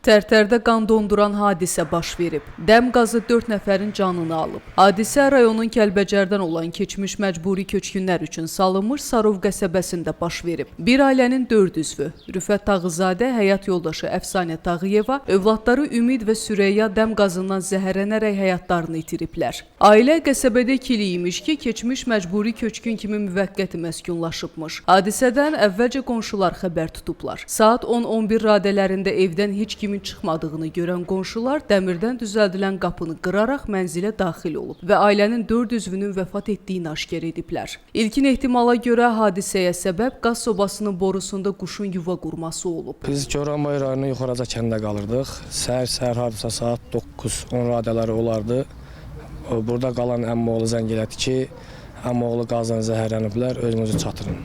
Tərtərdə qan donduran hadisə baş verib. Dəm qazı 4 nəfərin canını alıb. Hadisə rayonun Kəlbəcərdən olan keçmiş məcburi köçkünlər üçün salınmış Sarov qəsəbəsində baş verib. Bir ailənin 4 üzvü, Rüfət Tağızadə, həyat yoldaşı Əfsanə Tağıyeva, övladları Ümid və Süreyya dəm qazından zəhərlənərək həyatlarını itiriblər. Ailə qəsəbədə ikiliymiş ki, keçmiş məcburi köçkün kimi müvəqqəti məskunlaşıbmış. Hadisədən əvvəlcə qonşular xəbər tutublar. Saat 10-11 radələrində evdən heç kimin çıxmadığını görən qonşular dəmirdən düzəldilən qapını qıraraq mənzilə daxil olub və ailənin 4 üzvünün vəfat etdiyini aşkar ediblər. İlkin ehtimala görə hadisəyə səbəb qaz sobasının borusunda quşun yuva qurması olub. Biz Goranboy rayonu Yuxaraca kəndində qalırdıq. Səhər hardasa saat 9-10 radələri olardı. Burada qalan əmmoğlu zəng elədi ki, əmmoğlu qazdan zəhərləniblər, özünüzü çatırın.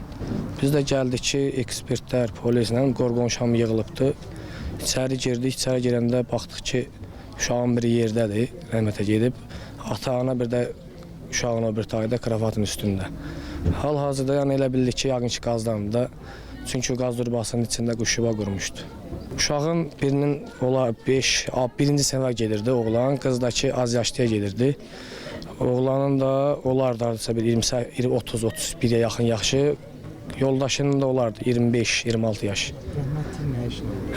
Biz də gəldik ki, ekspertlər, polislə qorqonşam yığılıbdı. İçəri girdik, içəri girəndə baxdıq ki, uşağın biri yerdədir, rəhmətə gedib. Ata-ana bir də uşağın o bir tayda kravatın üstündə. Hal-hazırda yəni elə bildik ki, yəqin ki, qazdandı da. Çünki qaz durbasının içində quş yuva qurmuşdu. Uşağın birinin birinci sinifə gedirdi oğlan, qızdakı az yaşlıya gedirdi. Oğlanın da olardı hardasa bir 30-31-yə yaxın yaşı. Yoldaşının da olardı 25-26 yaş.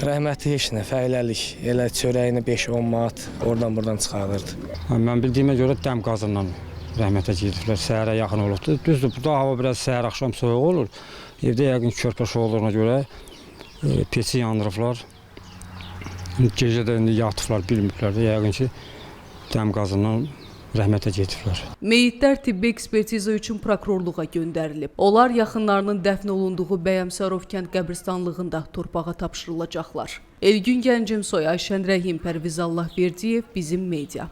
Rəhmətli heç nə, fəhləlik, elə çörəyini 5-10 manat oradan-buradan çıxarırdı. Mən bildiyimə görə dəm qazından rəhmətə gediblər, səhərə yaxın olubdu. Düzdür, burada hava biraz səhər-axşam soyuq olur. Evdə yəqin körpə olduğuna görə peçi yandırıblar. Gecə də indi yatıblar, bilmirlər də yəqin ki, dəm qazından rəhmətə gediblər. Meyitlər tibbi ekspertiza üçün prokurorluğa göndərilib. Onlar yaxınlarının dəfn olunduğu Bəyəmsarov kənd qəbristanlığında torpağa tapşırılacaqlar. Elgün Gəncimsoy, Ayşən Rəhim, Pərviz Allahverdiyev, Bizim Media.